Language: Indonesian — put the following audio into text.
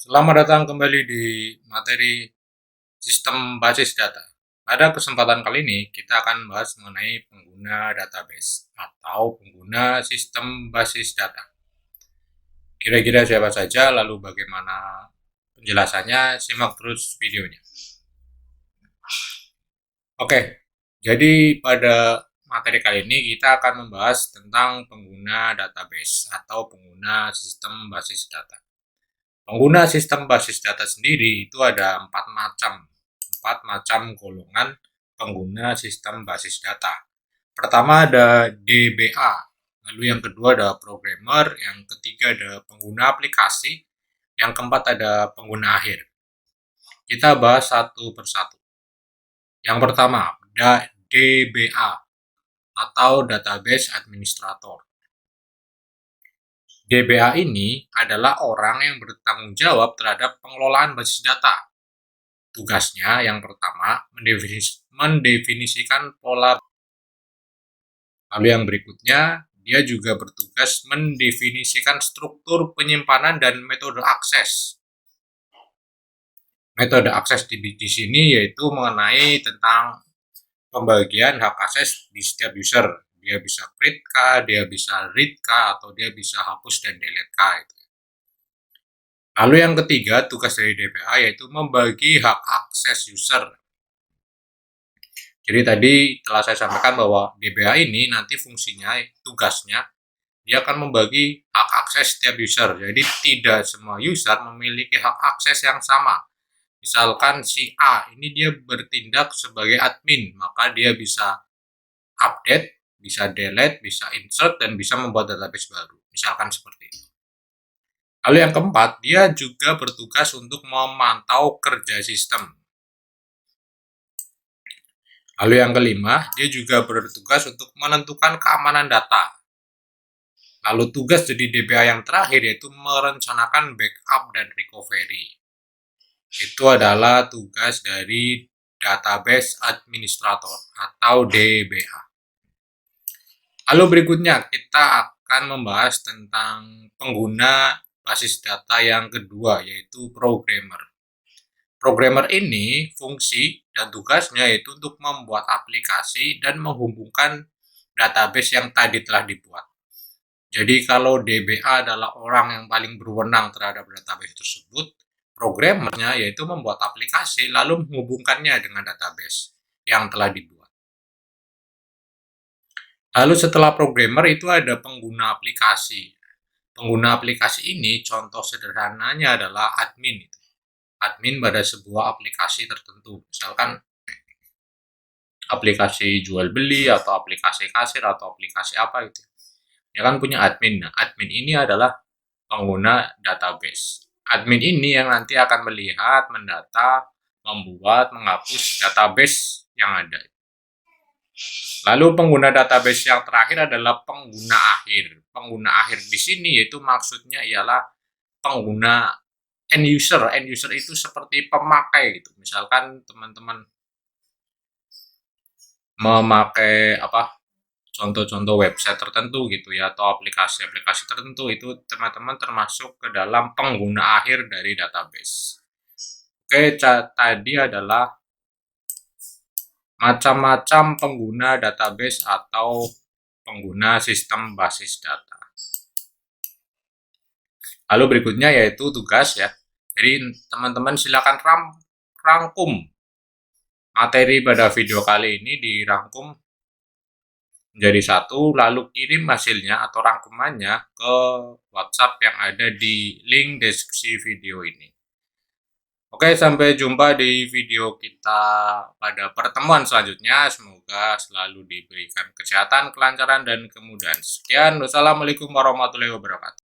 Selamat datang kembali di materi sistem basis data. Pada kesempatan kali ini, kita akan membahas mengenai pengguna database atau pengguna sistem basis data. Kira-kira siapa saja, lalu bagaimana penjelasannya, simak terus videonya. Oke, jadi pada materi kali ini kita akan membahas tentang pengguna database atau pengguna sistem basis data. Pengguna sistem basis data sendiri itu ada empat macam golongan pengguna sistem basis data. Pertama ada DBA, lalu yang kedua ada programmer, yang ketiga ada pengguna aplikasi, yang keempat ada pengguna akhir. Kita bahas satu persatu. Yang pertama, DBA atau Database Administrator. DBA ini adalah orang yang bertanggung jawab terhadap pengelolaan basis data. Tugasnya yang pertama, mendefinisikan pola. Lalu yang berikutnya, dia juga bertugas mendefinisikan struktur penyimpanan dan metode akses. Metode akses di sini yaitu mengenai tentang pembagian hak akses di setiap user. Dia bisa create kah, dia bisa read kah, atau dia bisa hapus dan delete kah. Lalu yang ketiga, tugas dari DBA yaitu membagi hak akses user. Jadi tadi telah saya sampaikan bahwa DBA ini nanti fungsinya, tugasnya, dia akan membagi hak akses setiap user. Jadi tidak semua user memiliki hak akses yang sama. Misalkan si A ini dia bertindak sebagai admin, maka dia bisa update, bisa delete, bisa insert, dan bisa membuat database baru. Misalkan seperti itu. Lalu yang keempat, dia juga bertugas untuk memantau kerja sistem. Lalu yang kelima, dia juga bertugas untuk menentukan keamanan data. Lalu tugas dari DBA yang terakhir yaitu merencanakan backup dan recovery. Itu adalah tugas dari Database Administrator atau DBA. Lalu berikutnya kita akan membahas tentang pengguna basis data yang kedua yaitu programmer. Programmer ini fungsi dan tugasnya yaitu untuk membuat aplikasi dan menghubungkan database yang tadi telah dibuat. Jadi kalau DBA adalah orang yang paling berwenang terhadap database tersebut, programmernya yaitu membuat aplikasi lalu menghubungkannya dengan database yang telah dibuat. Lalu setelah programmer itu ada pengguna aplikasi. Pengguna aplikasi ini contoh sederhananya adalah admin. Admin pada sebuah aplikasi tertentu. Misalkan aplikasi jual beli atau aplikasi kasir atau aplikasi apa gitu. Ya kan punya admin. Nah, admin ini adalah pengguna database. Admin ini yang nanti akan melihat, mendata, membuat, menghapus database yang ada. Lalu pengguna database yang terakhir adalah pengguna akhir. Pengguna akhir di sini yaitu maksudnya ialah pengguna end user. End user itu seperti pemakai gitu. Misalkan teman-teman memakai contoh-contoh website tertentu gitu ya, atau aplikasi-aplikasi tertentu, itu teman-teman termasuk ke dalam pengguna akhir dari database. Oke, tadi adalah macam-macam pengguna database atau pengguna sistem basis data. Lalu berikutnya yaitu tugas ya. Jadi teman-teman silakan rangkum materi pada video kali ini, dirangkum menjadi satu, lalu kirim hasilnya atau rangkumannya ke WhatsApp yang ada di link deskripsi video ini. Oke, sampai jumpa di video kita pada pertemuan selanjutnya. Semoga selalu diberikan kesehatan, kelancaran, dan kemudahan. Sekian, wassalamualaikum warahmatullahi wabarakatuh.